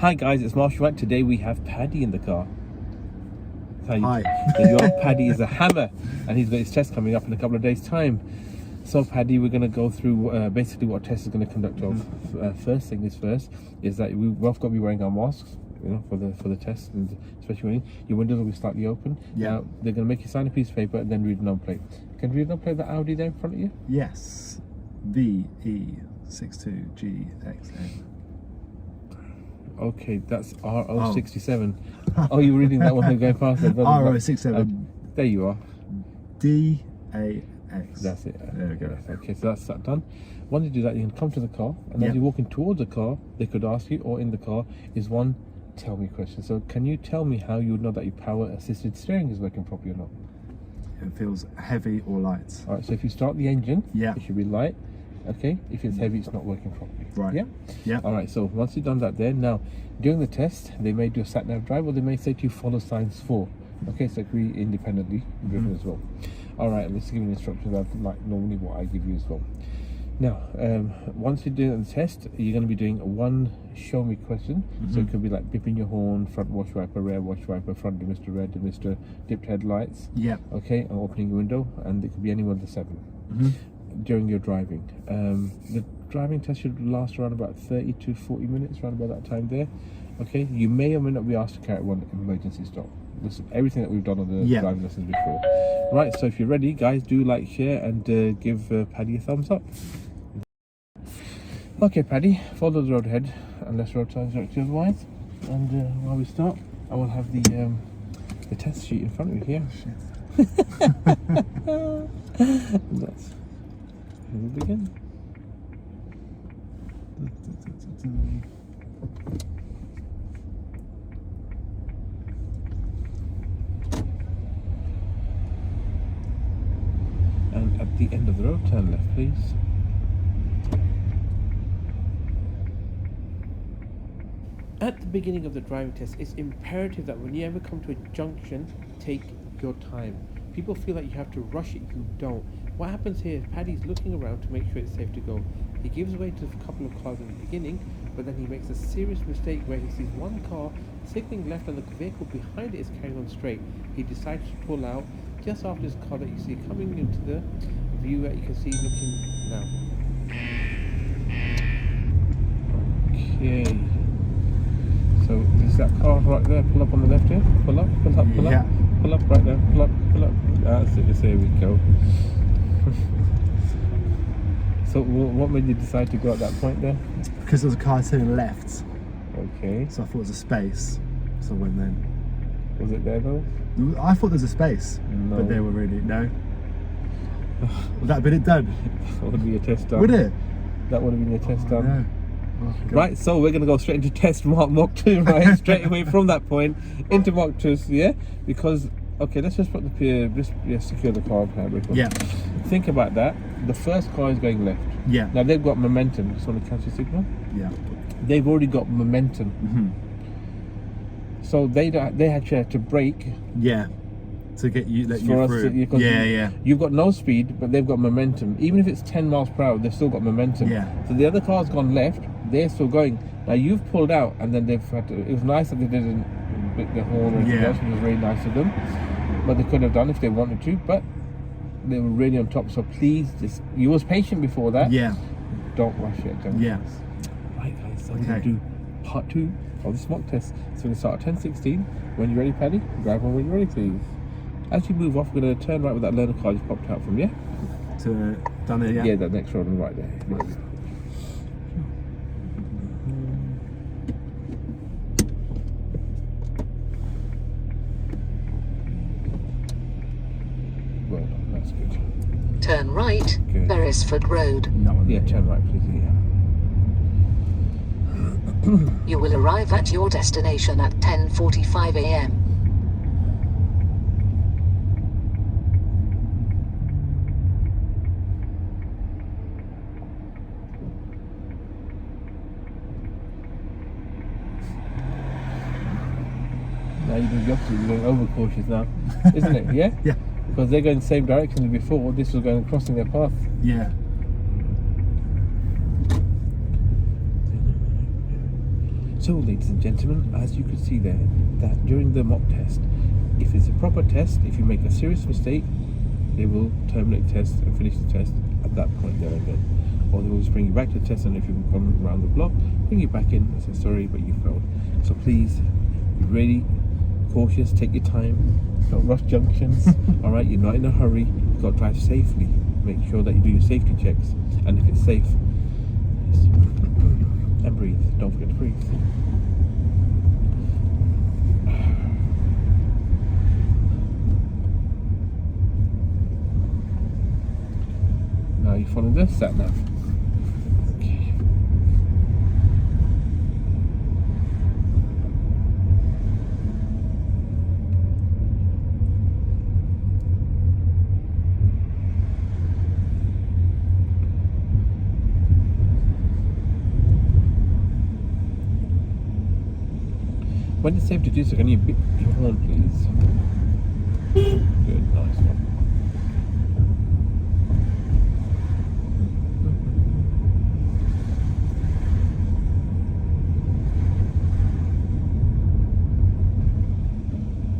Hi guys, it's Marshall. Today we have Paddy in the car. Hi. There you are. Paddy is a hammer and he's got his test coming up in a couple of days' time. So Paddy, we're going to go through basically what test is going to conduct of. First thing is first is that we've both got to be wearing our masks, you know, for the test, and especially when your windows will be slightly open. Yeah. Now they're going to make you sign a piece of paper and then read the number plate. Can you read the number plate of the Audi there in front of you? Yes. VE62GXN. Okay, that's RO67. Oh, you were reading that one going past it. RO67. There you are. DAX. That's it. There we go. Okay, so that's that done. Once you do that, you can come to the car, and as you're walking towards the car, they could ask you, or in the car, is one tell me question. So can you tell me how you would know that your power assisted steering is working properly or not? It feels heavy or light. All right, so if you start the engine, Yeah. it should be light. Okay, if it's heavy, it's not working properly. Right. Yeah? Yeah. All right, so once you've done that there, now, during the test, they may do a sat-nav drive, or they may say to you, follow signs 4. Okay, so it could be independently driven as well. All right, let's give you instructions of like normally what I give you as well. Now, once you're doing the test, you're going to be doing one show me question. So it could be like bipping your horn, front wash wiper, rear wash wiper, front demister, rear demister, dipped headlights. Yeah. Okay, and opening your window, and it could be any one of the 7 during your driving. The driving test should last around about 30 to 40 minutes, around about that time there. Okay, you may or may not be asked to carry one emergency stop. This is everything that we've done on the driving lessons before. Right, so if you're ready, guys, do like, share, and give Paddy a thumbs up. Okay, Paddy, follow the road ahead, unless road signs direct you otherwise. And while we start, I will have the test sheet in front of you here. That's we'll begin. And at the end of the road, turn left, please. At the beginning of the driving test, it's imperative that when you ever come to a junction, take your time. People feel like you have to rush it, you don't. What happens here is Paddy's looking around to make sure it's safe to go. He gives way to a couple of cars in the beginning, but then he makes a serious mistake where he sees one car signaling left and the vehicle behind it is carrying on straight. He decides to pull out just after this car that you see coming into the view that you can see looking now. Okay. So is that car right there? Pull up on the left here. Pull up, pull up, pull up. Pull up right there. Pull up, pull up. That's it. There we go. So what made you decide to go at that point there? Because there was a car turning left. Okay. So I thought it was a space. So I went then. Was it there though? I thought there was a space. No. But they were really, no. Would that have been it done? That would be your test done. Would it? That would have been your test done. No. Oh, right, so we're going to go straight into test Mark 2, right? Straight away from that point into Mark 2, yeah? Because, okay, let's just put the secure the car. Yeah. Think about that. The first car is going left. Yeah. Now they've got momentum. Just want to catch the signal. Yeah. They've already got momentum. So they had to brake. Yeah. To get you, let you through. You've got no speed, but they've got momentum. Even if it's 10 miles per hour, they've still got momentum. Yeah. So the other car's gone left, they're still going. Now you've pulled out, and then they've had to. It was nice that they didn't bit the horn or anything else. It was very nice of them. But they could have done if they wanted to. But they were really on top. So please, you was patient before that. Yeah. Don't rush it. Yeah. Right, guys. So we're gonna do part 2 of this mock test. So we're gonna start at 10:16. When you're ready, Paddy, grab one when you're ready, please. As you move off, we're going to turn right with that learner car just popped out from you. To down there, Yeah, that next road on the right there. Well done, that's good. Turn right, Good. Beresford Road. Yeah, turn right, please. Yeah. You will arrive at your destination at 10:45 a.m. Now you're doing the opposite, you're going overcautious now, isn't it? Yeah? Yeah. Because they're going the same direction as before, this was going crossing their path. So, ladies and gentlemen, as you can see there, that during the mock test, if it's a proper test, if you make a serious mistake, they will terminate the test and finish the test at that point there and then. Or they will just bring you back to the test, and if you can come around the block, bring you back in and say sorry, but you failed. So please be really cautious, take your time, don't rush junctions. Alright, you're not in a hurry, you've got to drive safely. Make sure that you do your safety checks, and if it's safe, and breathe, don't forget to breathe. Now you follow the sat nav. Okay. When it's safe to do so, can you beep your horn, please? Good, nice one.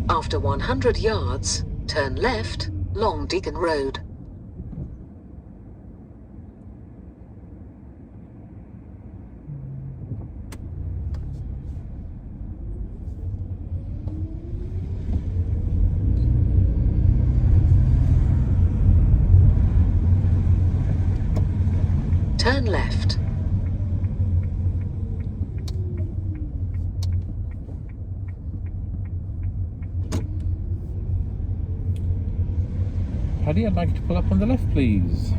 After 100 yards, turn left, Long Deacon Road. Turn left. Paddy, I'd like you to pull up on the left, please.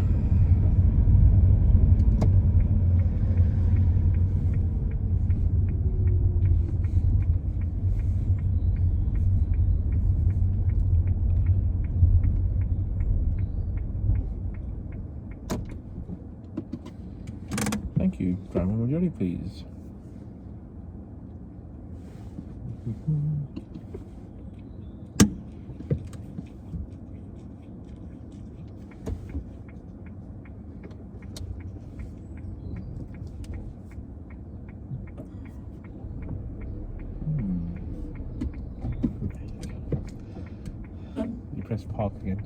Thank you. Driver when you're ready, please. You press park again.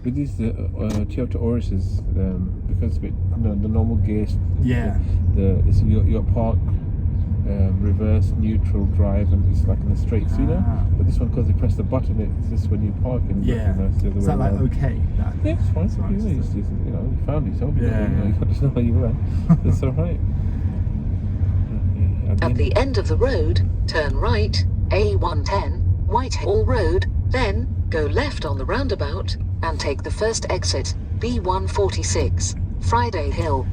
With these Toyota Auruses, because with the normal gears, it's your park, reverse, neutral, drive, and it's like in a straight feeder. But this one, because you press the button, it's just when you park and is that like okay? Yeah, it's fine. Right, You found yourself. You just know where you were. It's all right. At the end of the road, turn right, A110, Whitehall Road, then go left on the roundabout and take the first exit, B146, Friday Hill.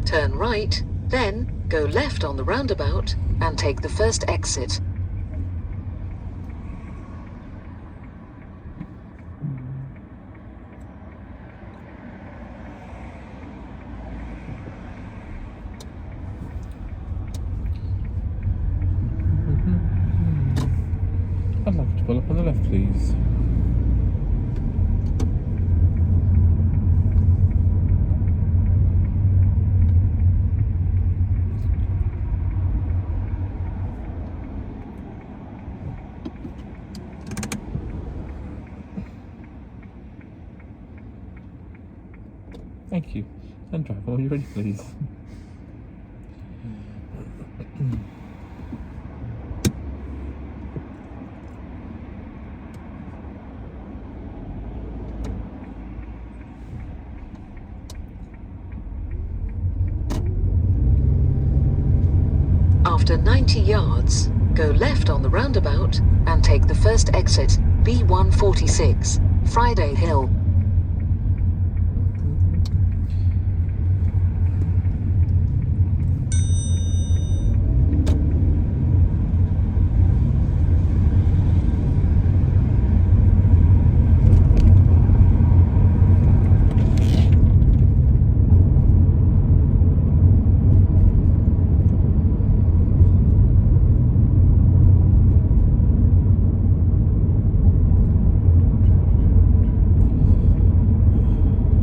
Turn right, then go left on the roundabout and take the first exit. I'd like you to pull up on the left, please. Thank you. And driver when you're ready, please. After 90 yards, go left on the roundabout and take the first exit, B146, Friday Hill.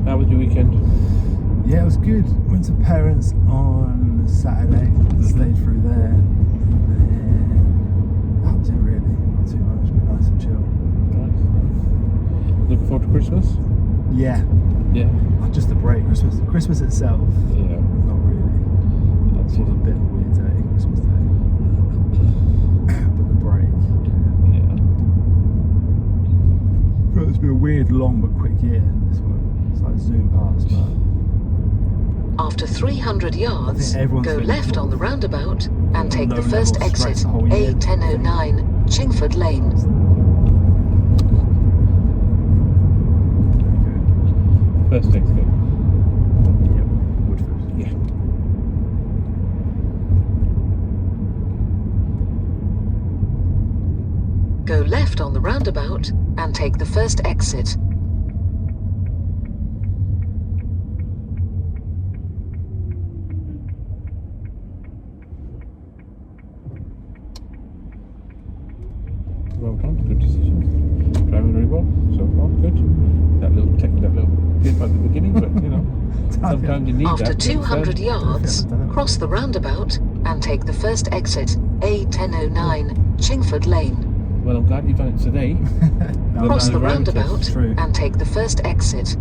How was your weekend? Yeah, it was good. Went to parents on Saturday, stayed through there. And that was it really. Not too much, but nice and chill. Nice. Looking forward to Christmas? Yeah. Yeah. Oh, just the break. Christmas itself. Yeah. Not really. It was a bit of a weird day, Christmas Day. But the break. Yeah. Well, it's been a weird, long but quick year. This one. It's like zoom past, but. After 300 yards, everyone's go been left sort on the of roundabout and take the low first level stress exit, the whole year. A1009, Chingford Lane. First exit. Yep, Woodford. Yeah. Go left on the roundabout and take the first exit. Well done, good decision. Driving very well so far, good. That little dip at the beginning, but you know, sometimes you need After that. 200 yards, cross the roundabout and take the first exit, A1009, Chingford Lane. Well, I'm glad you've done it today. Cross the round test. roundabout True. and take the first exit.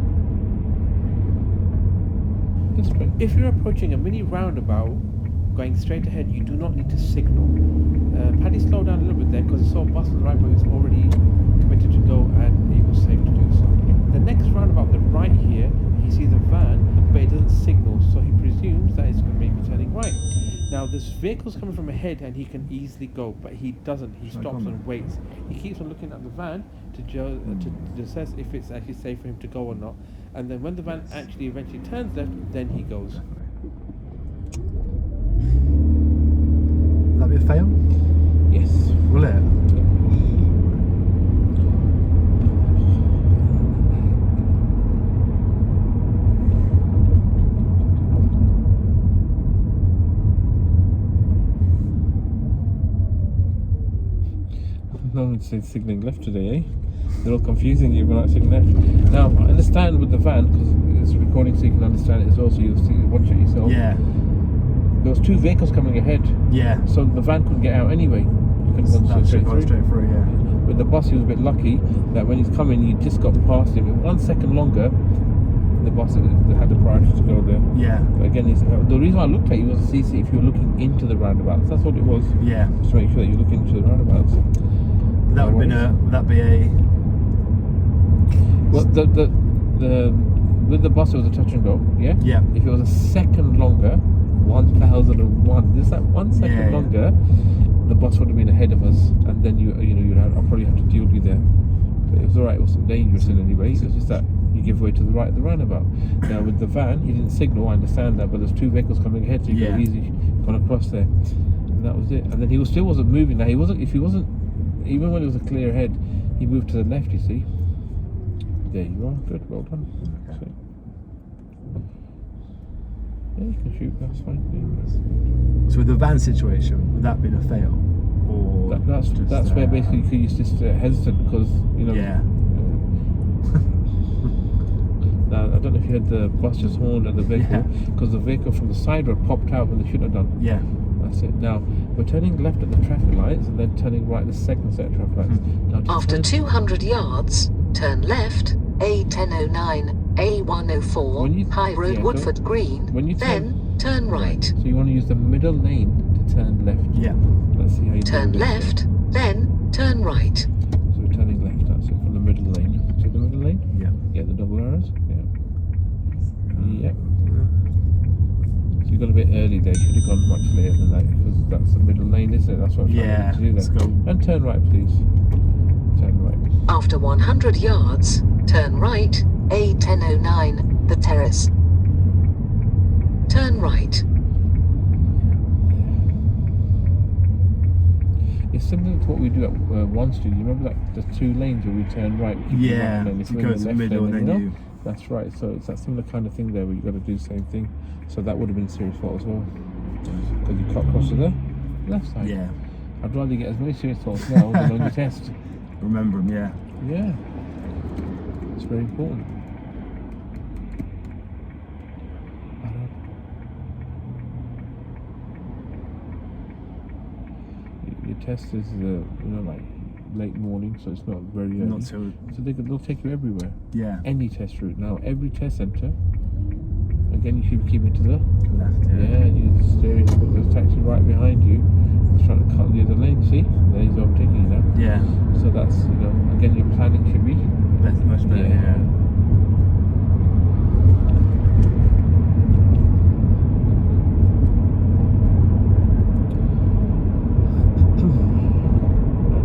If you're approaching a mini roundabout, going straight ahead, you do not need to signal. Paddy slowed down a little bit there because he saw a bus on the right, but he was already committed to go and he was safe to do so. The next roundabout, the right here, he sees a van, but it doesn't signal, so he presumes that it's going to be turning right. Now, this vehicle's coming from ahead and he can easily go, but he doesn't. He stops and waits. He keeps on looking at the van to assess if it's actually safe for him to go or not. And then when the van actually eventually turns left, then he goes. Will that be a fail? Yes. Will it? No one's signalling left today, eh? They're all confusing you when I signal left. Now, I understand with the van, because it's recording so you can understand it as well, so you'll see, watch it yourself. Yeah. There was two vehicles coming ahead, Yeah. so the van couldn't get out anyway. You couldn't run That's straight through. straight through, yeah. With the bus, he was a bit lucky that when he's coming, he just got past him. In 1 second longer, the bus had the priority to go there. Yeah. But again, the reason I looked at you was to see if you were looking into the roundabouts. That's what it was. Yeah. Just to make sure that you're looking into the roundabouts. That would be a. Well, the with the bus it was a touch and go, yeah. Yeah. If it was a second longer, 1001. Just that 1 second Yeah. longer, the bus would have been ahead of us, and then you'd I'll probably have to deal with you there. But it was alright. It wasn't dangerous in any way. It was just that you give way to the right of the roundabout. Now with the van, he didn't signal. I understand that, but there's two vehicles coming ahead, so you could have easily gone across there. And that was it. And then he still wasn't moving. Now even when it was a clear head, he moved to the left, you see. There you are, good, well done. Okay. Yeah, you can shoot, that's fine. So with the van situation, would that have been a fail? Or That's where basically he's just hesitant because, Yeah. Now, I don't know if you heard the bus just horned at the vehicle, because the vehicle from the side road popped out when they shouldn't have done. Yeah. That's it. Now, we're turning left at the traffic lights and then turning right at the second set of traffic lights. Now, After 200 yards, turn left, A1009, A104, High Road, Woodford Green, then turn right. So you want to use the middle lane to turn left. Yeah. Let's see how you Turn do this. left, then turn right. So we're turning left, that's it, from the middle lane. See the middle lane? Yeah. Yeah, the double arrows? Yeah. Yep. So you got a bit early there, you should have gone much later than that, because that's the middle lane, isn't it? That's what I'm trying to do there. Let's go. And turn right, please. Turn right. After 100 yards, turn right, A1009, the terrace. Turn right. It's similar to what we do at once. Do you remember that the two lanes where we turn right? We keep the right, Yeah. and then if You we're go in to the left middle lane, and then you. That's right. So it's that similar kind of thing there where you got to do the same thing. So that would have been a serious fault as well, because you cut across to the left side. Yeah. I'd rather get as many serious faults now than on your test. Remember them, yeah. Yeah, it's very important. your test is like late morning, so it's not very early. Not till. So they'll take you everywhere. Yeah. Any test route now, every test centre. Again, you should be keeping to the Left. yeah. You steer it, put the taxi right behind you. It's trying to cut the other lane. See, there he's overtaking you now. Yeah. So that's again your planning should be That's much better. Yeah.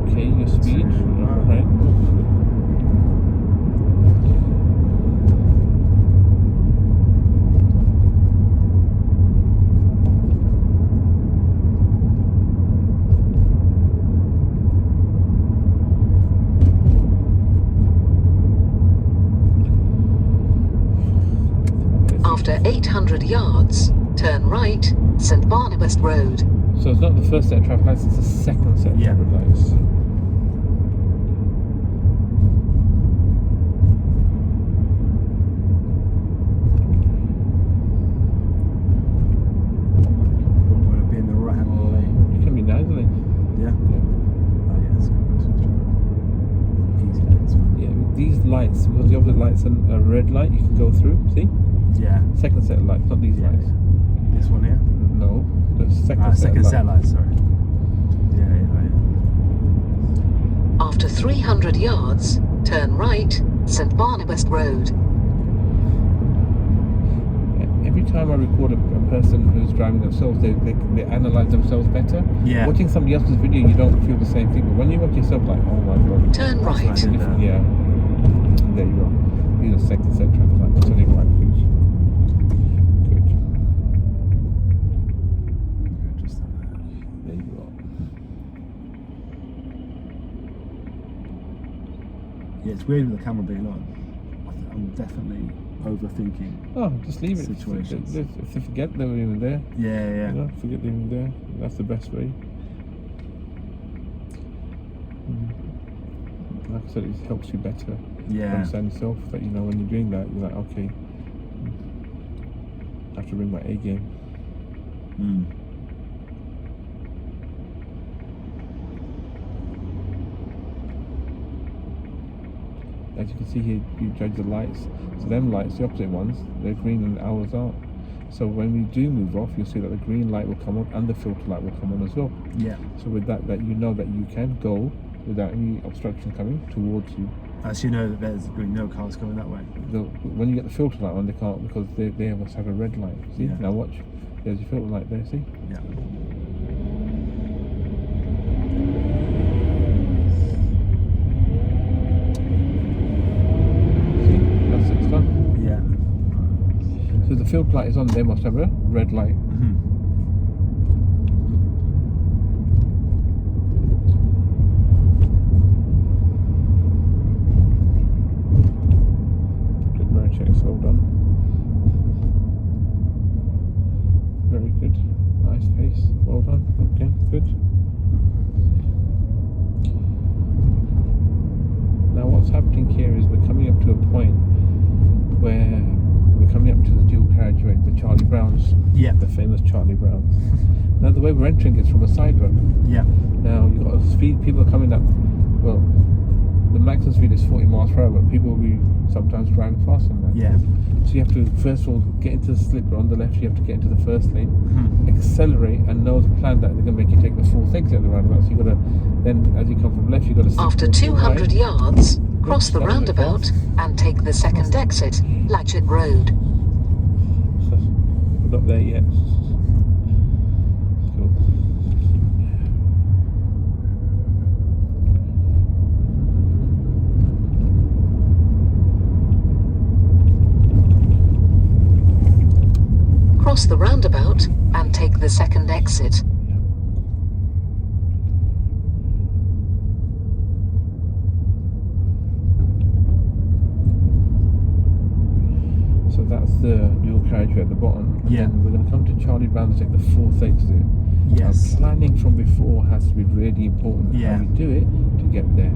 Okay, your speed, right? After 800 yards, turn right, St Barnabas Road. So it's not the first set of traffic lights; it's the second set of Yeah. traffic lights. Want to be in the right hand lane. You can be nasally. Yeah. Yeah. Oh yeah, it's good. Easy this one. Yeah, with these lights, because the opposite lights and a red light, you can go through. See, Yeah. second set of lights, not these Yeah. lights. This one here. No, the second set. Second of set lights. lights. Sorry. Yeah. After 300 yards, turn right, St Barnabas Road. Every time I record a person who's driving themselves, they analyze themselves better. Yeah. Watching somebody else's video, you don't feel the same thing. But when you watch yourself, like, oh my god. Turn right. nice. Different, yeah. There you go. These are second set traffic lights. Turn it right, please. Good. Just There you go. yeah, it's weird with the camera being on. I'm definitely overthinking. Oh, just leave it. Situations. If they forget they were even there, Yeah. forget they were even there. That's the best way. Like I said, it helps you better Yeah. understand yourself. That when you're doing that, you're like, okay, I have to bring my A game. Mm. As you can see here, you judge the lights. So them lights, the opposite ones, they're green and ours aren't. So when we do move off, you'll see that the green light will come on and the filter light will come on as well. Yeah. So with that you know that you can go without any obstruction coming towards you. As you know that there's no cars going that way. When you get the filter light on, they can't because they must have a red light. See? Yeah. Now watch. There's your filter light there, see? Yeah. See? That's it's done. Yeah. So the filter light is on, they must have a red light. Mm-hmm. Good mirror checks, well done. Very good. Nice pace. Well done. Okay, good. Now what's happening here is we're coming up to a point where we're coming up to the dual carriageway, the Charlie Browns. Yeah. The famous Charlie Browns. Now the way we're entering is from a side road. Yeah. Now you've got speed, people are coming up, well, the maximum speed is 40 miles per hour, but people will be sometimes driving faster than that. Yeah. So you have to, first of all, get into the slip on the left, you have to get into the first lane, Mm-hmm. accelerate and know the plan that they're going to make you take the fourth exit at the roundabout. So you've got to, then as you come from left, you've got to... After 200 yards, cross the roundabout and take the second exit, Latchet Road. We're not there yet. Cool. Cross the roundabout and take the second exit. So that's the dual carriageway at the bottom. Yeah. And we're going to come to Charlie Brown to take the fourth exit. Yes. Now, planning from before has to be really important. Yeah. How you do it to get there.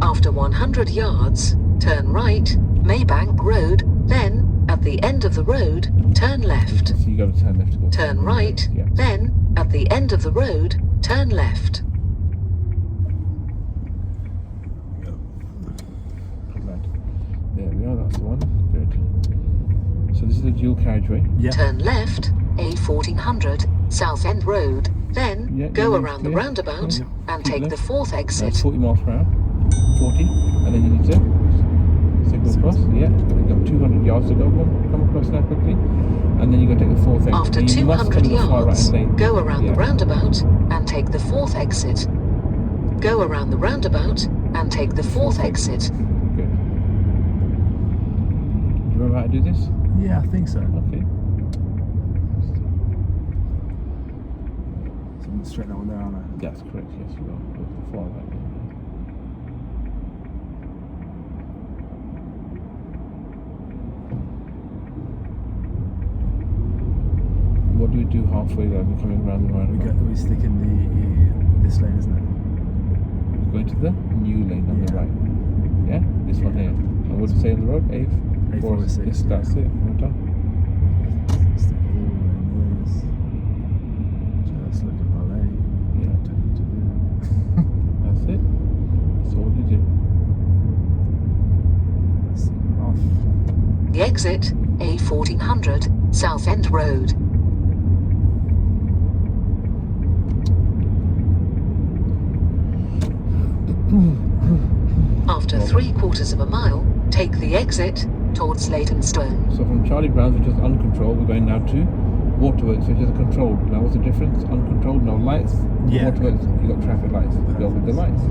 After 100 yards, turn right, Maybank Road, then, at the end of the road, turn left. So you got to turn left to go. Turn right, Yeah. then, at the end of the road, turn left. That's the one. Good. So this is the dual carriageway. Yeah. Turn left, A1400, South End Road, then Yeah, go yeah, around the clear. roundabout Yeah. and Keep take left. the fourth That's exit. 40 miles per hour. 40. And then you need to signal across. Yeah. You've got 200 yards to go. Come across now quickly. And then you've got to take the fourth exit. After You must come 200 to the far yards, right lane. go around Yeah. the roundabout and take the fourth exit. Go around the roundabout and take the fourth exit. Good. Do you remember how to do this? Yeah, I think so. Okay. So I'm straight that one there, aren't I? That's correct, yes, you are. With the far right lane. What do we do halfway there? We're coming around the roundabout. We stick in this lane, isn't it? We're going to the new lane on the Yeah. right. Yeah? This one Yeah. here. And what does it say on the road? A406. Yes, that's it. Well done. Stick all in this. Just look at my lane. Yeah. That's it. That's all you do. Signal off. The exit, A1400, South End Road. After 3/4 of a mile, take the exit towards Leytonstone. So from Charlie Brown's, which is uncontrolled, we're going now to Waterworks, which is a controlled. Now what's the difference? Uncontrolled, no lights. Yeah. Waterworks, you got traffic lights. Go with the lights.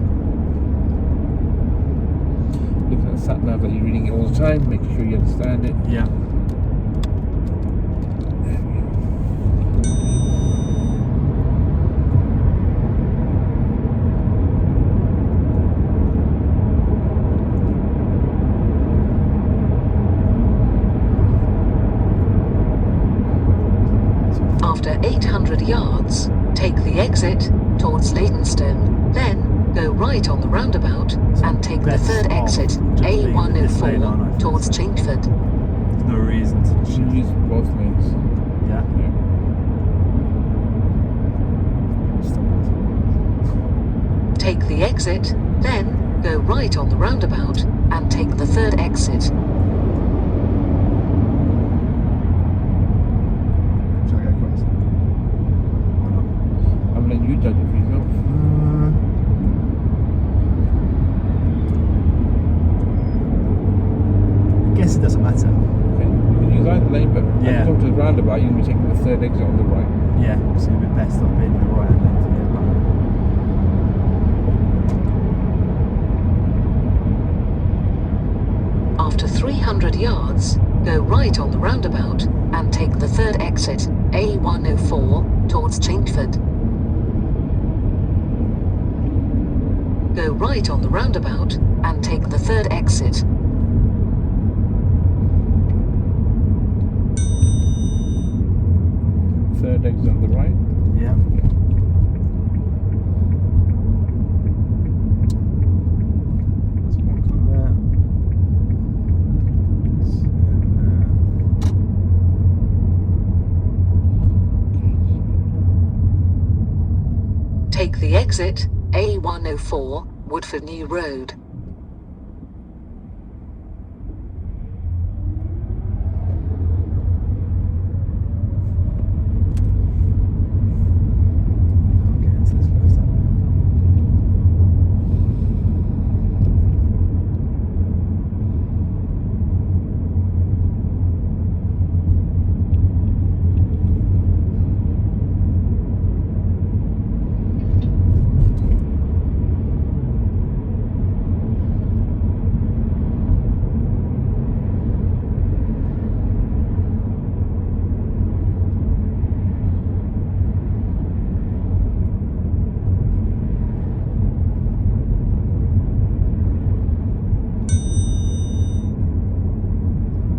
Looking at the sat nav that you're reading it all the time, making sure you understand it. Yeah. After 800 yards, take the exit towards Leytonstone. Then go right on the roundabout and take the Best third of exit, just being in this lane, aren't I, A104, for towards this lane? Chingford. There's no reason to You should use both lanes. Yeah. Yeah. Take the exit, then go right on the roundabout and take the third exit. Should I go first? Or not? I'm letting you judge it for yourself. I guess it doesn't matter. Okay. You can use either lane, but Yeah. as you come to the roundabout, you're going to be taking the third exit on the right. Yeah, so it'd be best off being in the right hand lane to get back. After 300 yards, go right on the roundabout and take the third exit, A104, towards Chingford. Go right on the roundabout and take the third exit. Third exit on the right. Yeah. There's one from there. Take the exit, A104, Woodford New Road. I'll get into this first time.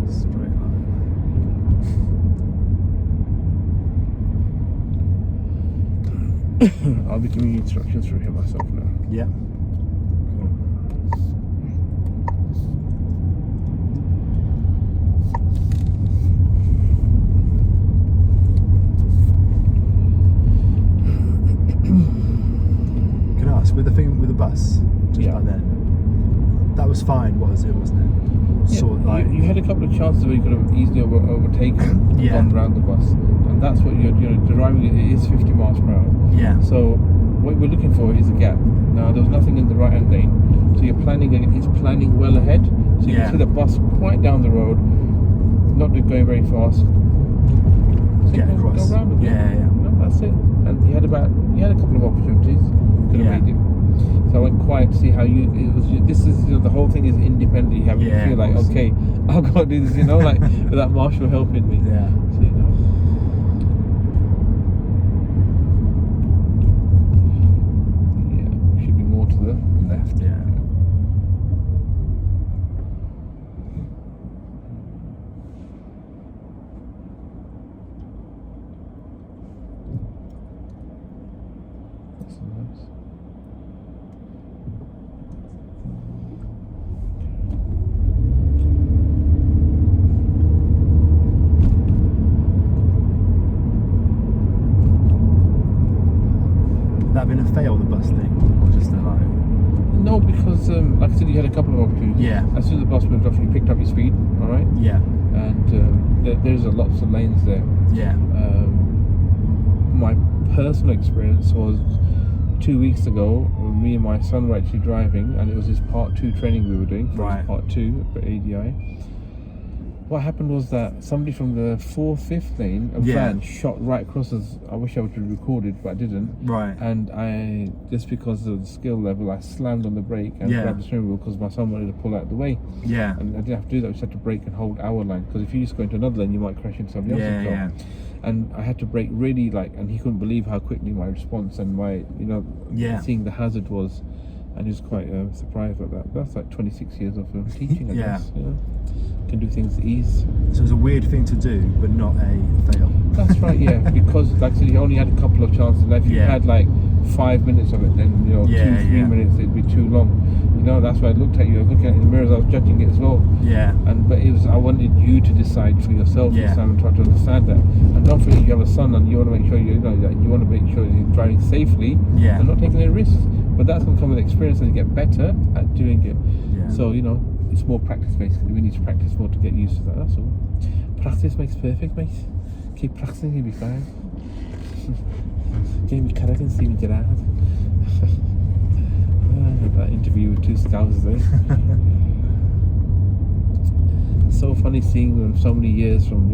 Straight line. I'll be giving you instructions through here myself now. Yeah. Cool. Can I ask, with the bus, just Yeah. like there, that was fine, wasn't it? Yeah, Sort of like, you had a couple of chances where you could have easily overtaken and Yeah. gone round the bus, and that's what you're driving. It is 50 miles per hour. yeah, So what we're looking for is a gap. Now there's nothing in the right hand lane, so you're planning. It's planning well ahead, so you Yeah. can see the bus quite down the road, not going very fast. So Get you can across. go round it. Yeah. No, that's it. And you had a couple of opportunities. Could have Yeah. made it. So I went quiet to see how this is, the whole thing is independent. You have to Yeah, feel of like, course. okay, I'll go do this, like without Marshall helping me. Yeah. So, yeah, should be more to the Left, yeah. That's nice. That been a fail, the bus thing, or just a like? No, because like I said, you had a couple of opportunities. Yeah. As soon as the bus moved off, you picked up your speed. All right. Yeah. And there's lots of lanes there. Yeah. My personal experience was 2 weeks ago when me and my son were actually driving, and it was his part 2 training we were doing for his Right. part 2 for ADI. What happened was that somebody from the 4th, 5th lane, a Yeah. van shot right across us. I wish I would have recorded, but I didn't. Right. And I, just because of the skill level, I slammed on the brake and Yeah. grabbed the steering wheel because my son wanted to pull out the way. Yeah. And I didn't have to do that. I just had to brake and hold our line, because if you just go into another lane, you might crash into somebody else's car. Yeah. And I had to brake really, and he couldn't believe how quickly my response and my, Yeah. seeing the hazard was, and he was quite surprised at that. That's like 26 years of teaching, I Yeah. guess. Can do things at ease. So it's a weird thing to do, but not a fail. That's right, yeah. Because like I said, you only had a couple of chances left. If you Yeah. had like 5 minutes of it, then 2-3 Yeah. minutes, it'd be too long. That's why I looked at you. I was looking at it in the mirrors. I was judging it as well. Yeah. But I wanted you to decide for yourself Yeah. this time and try to understand that. And don't forget, you have a son, and you want to make sure that you want to make sure that you're driving safely Yeah. and not taking any risks. But that's going to come with experience as you get better at doing it. Yeah. So it's more practice basically. We need to practice more to get used to that. That's all. Practice makes perfect, mate. Keep practicing, you'll be fine. Give me carrot and see me get out. That interview with 2 scouts there. So funny seeing them so many years from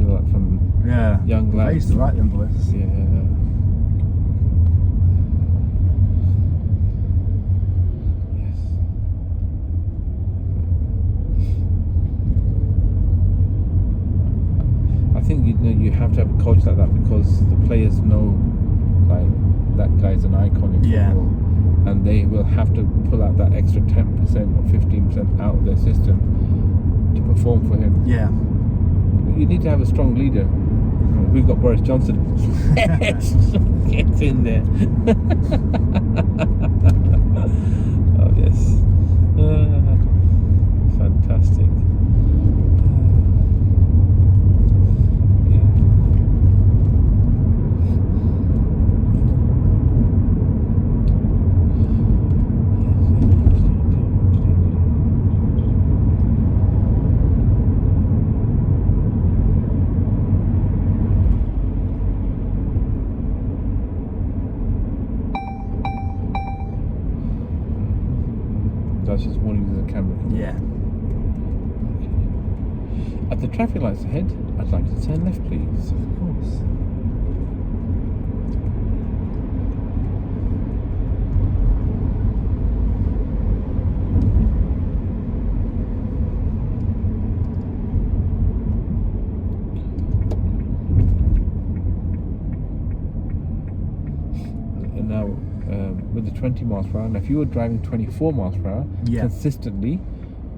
Yeah. young lads. I used to like them boys. Yeah. Yes. I think you have to have a coach like that, because the players know that guy's an icon in Yeah. football, and they will have to pull out that extra 10% or 15% out of their system to perform for him. Yeah. You need to have a strong leader. We've got Boris Johnson. Gets in there. Oh yes. Fantastic. That's just warning you there's a camera coming. Yeah. At the traffic lights ahead, I'd like you to turn left, please. Of course. And now, with the 20 miles per hour, now if you were driving 24 miles per hour Yeah. consistently,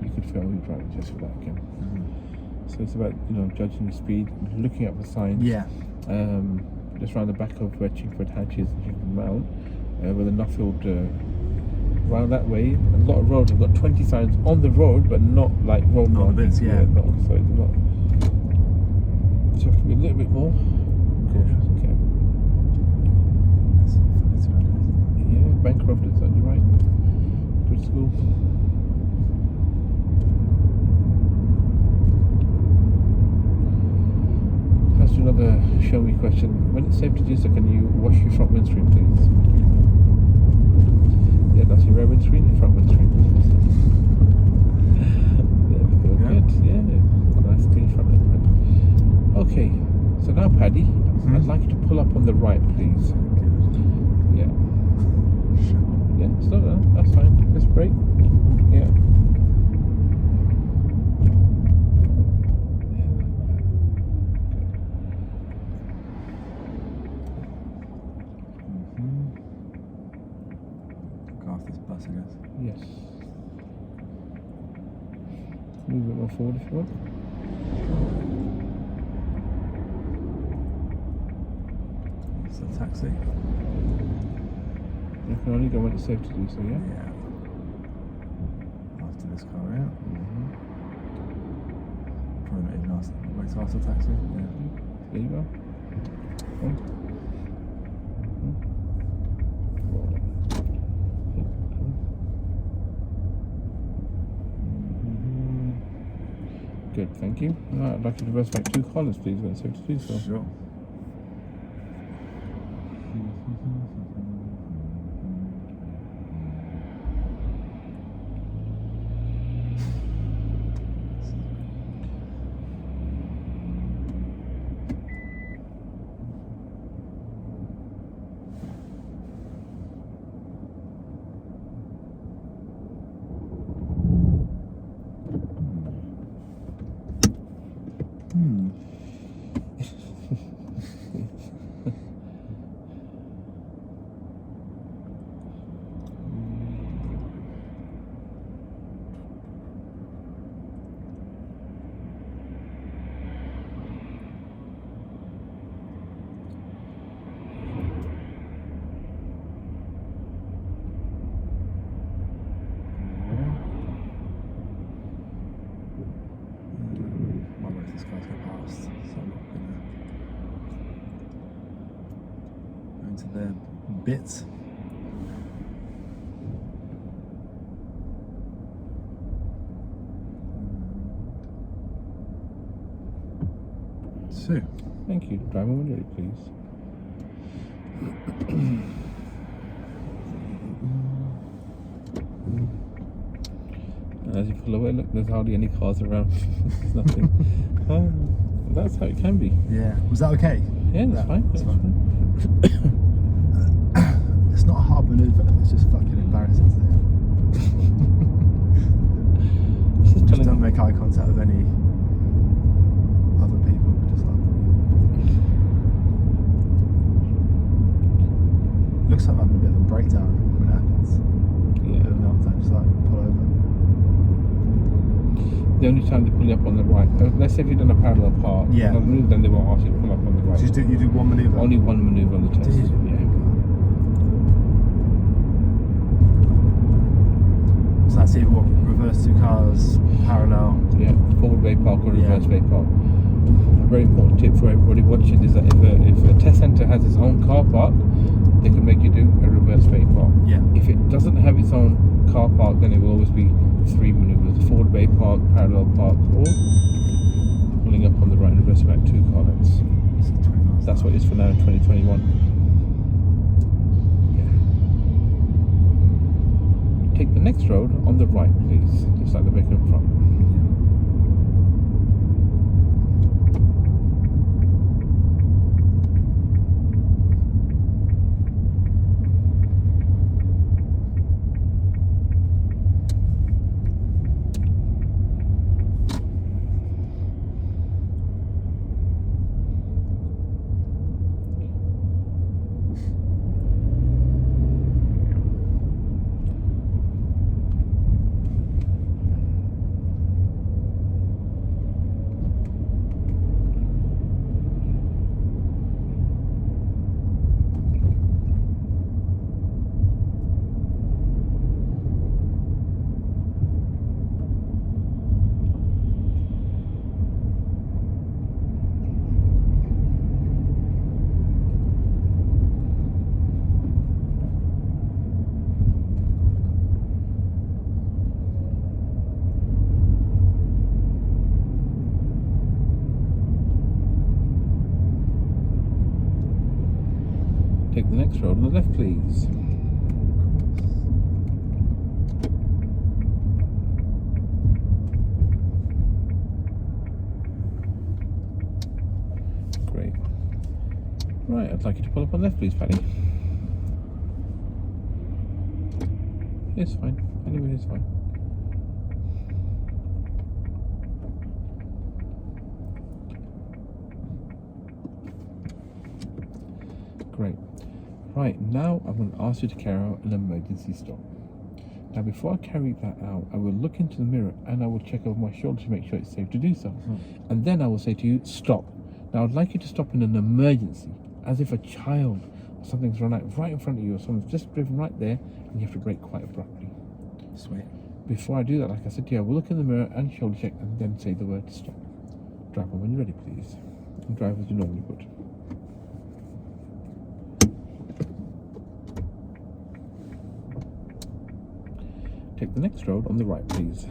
you could fail your driving test for that again. So it's about judging your speed, looking at the signs. Yeah. Just around the back of where Chingford Hatch is, Chingford Mount, with a Nuffield round that way. A lot of roads have got 20 signs on the road, but not like road Not the markings. bits, yeah. No, so it's not. So you have to be a little bit more cautious. Okay. Yeah, Bancroft is on your right. Good school. question. When it's safe to do so, can you wash your front windscreen, please? Yeah, that's your rear windscreen, your front windscreen. There we go. Yeah. Good. Yeah. Nice clean front end. Right. Okay. So now, Paddy, I'd like you to pull up on the right, please. Yeah. Yeah. Slow down. That's fine. Just brake. Yeah. Go off this bus, I guess. Yes. Move it more forward if you want. It's a taxi. You can only go when it's safe to do so, yeah? Yeah. After this car out. Probably not even ask. Wait till after taxi. Yeah. There you go. One. Good, thank you. Right, I'd like you to reverse back 2 columns, please, when it's safe to do so. Sure. Might wait for this car to go past, so I'm not gonna go into their bits. So, Thank you. Driver when ready, please. And as you pull away, look, there's hardly any cars around. There's nothing. That's how it can be. yeah, was that okay? Yeah, that's fine. That's That's fine. It's not a hard manoeuvre, it's just fucking embarrassing to do. Just Just telling don't you. make eye contact with any other people, just like looks like I'm having a bit of a breakdown when it happens. A bit of a Yeah. meltdown, just like pull over. The only time they pull you up on the right, let's say if you've done a parallel park, Yeah. then they won't ask you to pull up on the right. So you do one manoeuvre? Only one manoeuvre on the test. Do you? Yeah. So that's either what, reverse 2 cars, parallel. Yeah, forward bay park or Yeah. reverse bay park. A very important tip for everybody watching is that if a test centre has its own car park, they can make you do a reverse bay park. Yeah. If it doesn't have its own car park, then it will always be 3 manoeuvres: forward bay park, parallel park, or pulling up on the right and reverse back 2 car lengths. So 20 miles That's an what it is for now in 2021. Yeah. Take the next road on the right, please, just like the vehicle in front. next road on the left, please. Great. Right, I'd like you to pull up on the left, please, Paddy. It's fine. Anyway, it's fine. Great. Right, now I'm going to ask you to carry out an emergency stop. Now, before I carry that out, I will look into the mirror and I will check over my shoulder to make sure it's safe to do so. And then I will say to you, stop. Now, I'd like you to stop in an emergency, as if a child or something's run out right in front of you, or someone's just driven right there, and you have to brake quite abruptly. Sweet. Before I do that, like I said to you, I will look in the mirror and shoulder check and then say the word stop. Driver, when you're ready, please. And drive as you normally would. Take the next road on the right, please.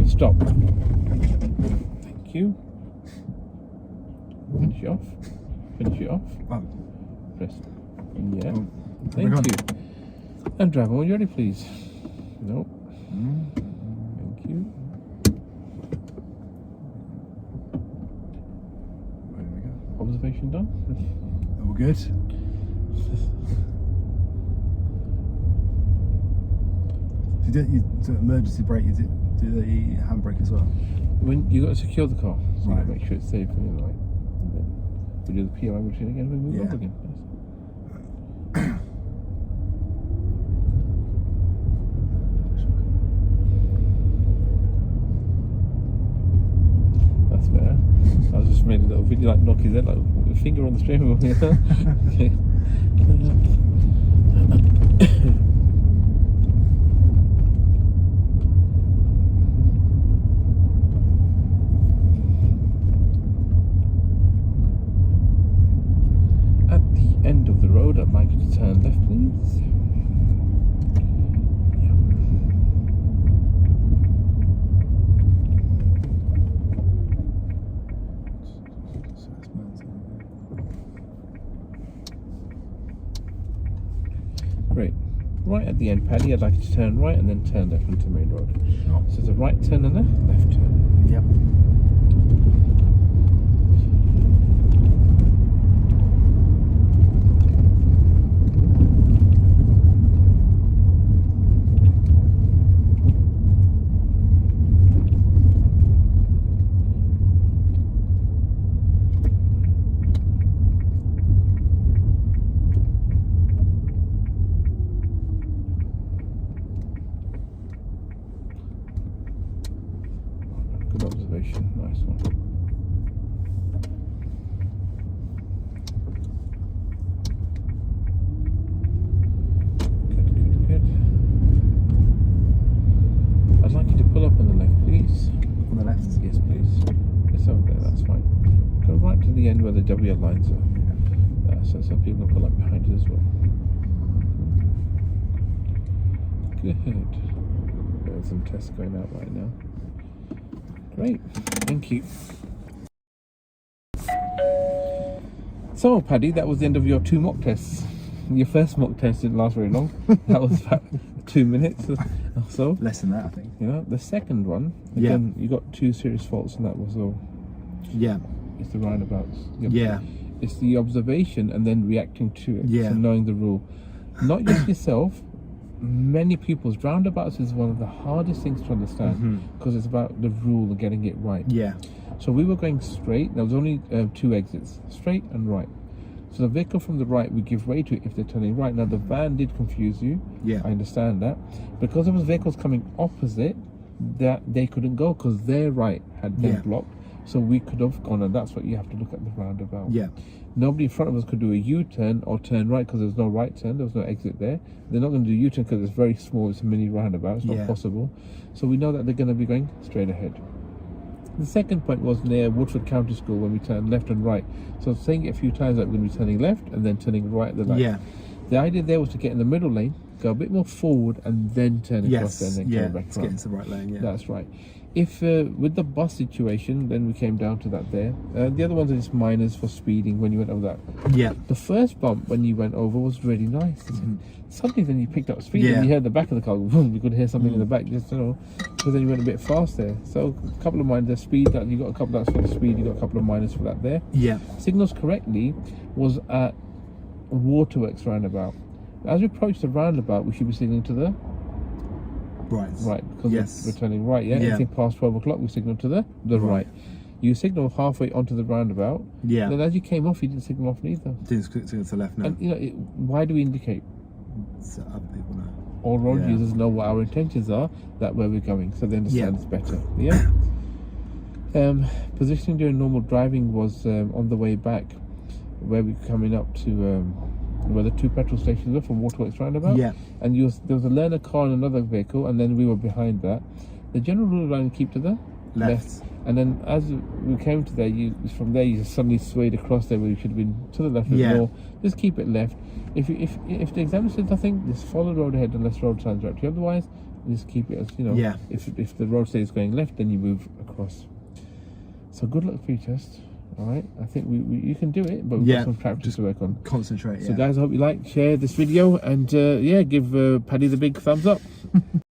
Stop. Thank you. Finish it off. Finish it off. Press. Yeah. Thank you. And driver, when you're ready, please. No. Thank you. Where do we go? Observation done. All good. You do emergency brake. You do the handbrake as well. When you got to secure the car, so you Right. make sure it's safe and right. And then we do the POI routine again. We move Yeah. up again. That's better. I was just made a little video like knock his head, like with a finger on the steering wheel. You know? Okay. End of the road, I'd like you to turn left, please. Yeah. Great. Right at the end, Paddy, I'd like you to turn right and then turn left into the main road. Sure. So it's a right turn and a left turn. Yep. Good observation, nice one. Good. I'd like you to pull up on the left, please. On the left. Yes, please. It's over there, that's fine. Go right to the end where the W lines are. So some people can pull up behind you as well. Good. There's some tests going out right now. Great, thank you. So, Paddy, that was the end of your 2 mock tests. Your first mock test didn't last very long. That was about 2 minutes or so. Less than that, I think. You know, the second one, again, you got 2 serious faults, and that was all. Yeah. It's the roundabouts. Yeah. It's the observation and then reacting to it. Yeah. So knowing the rule. Not just yourself, many people's roundabouts is one of the hardest things to understand because it's about the rule and getting it right. Yeah. So we were going straight. There was only 2 exits, straight and right. So the vehicle from the right, we give way to it if they're turning right. Now the van did confuse you. Yeah. I understand that. Because there was vehicles coming opposite, that they couldn't go because their right had been blocked. So we could have gone, and that's what you have to look at the roundabout. Yeah. Nobody in front of us could do a U-turn or turn right because there's no right turn, there was no exit there. They're not going to do U-turn because it's very small, it's a mini roundabout, it's not possible. So we know that they're going to be going straight ahead. The second point was near Woodford County School when we turned left and right. So I was saying it a few times that we're going to be turning left and then turning right at the light. Yeah. The idea there was to get in the middle lane, go a bit more forward, and then turn across there and then go back to around. get into the right lane. Yeah. That's right. If with the bus situation, then we came down to that there. The other ones are just minors for speeding when you went over that. Yeah. The first bump when you went over was really nice. Something then you picked up speed Yeah. and you heard the back of the car. Boom, you could hear something in the back, just because then you went a bit fast there. So a couple of minors, speed that you got a couple that's for the speed. You got a couple of minors for that there. Yeah. Signals correctly was at Waterworks roundabout. As we approach the roundabout, we should be signaling to the right, because we're turning right. Yeah. Anything past 12 o'clock, we signal to the right. You signal halfway onto the roundabout. Yeah. Then as you came off, you didn't signal off neither. Didn't signal to the left. No. And why do we indicate? So other people know. All road users know what our intentions are, that where we're going, so they understand it's better. Yeah. Positioning during normal driving was on the way back, where we're coming up to where the two petrol stations were from Waterworks roundabout. Yeah. And there was a learner car and another vehicle, and then we were behind that. The general rule of line, keep to the left. And then as we came to there, from there you suddenly swayed across there where you should have been to the left a bit more. Just keep it left. If the examiner says nothing, just follow the road ahead unless road signs direct you. Otherwise, just keep it as If the road says going left, then you move across. So good luck for your test. All right, I think you can do it, but we've got some practice to work on. Concentrate. So guys, I hope you like, share this video, and give Paddy the big thumbs up.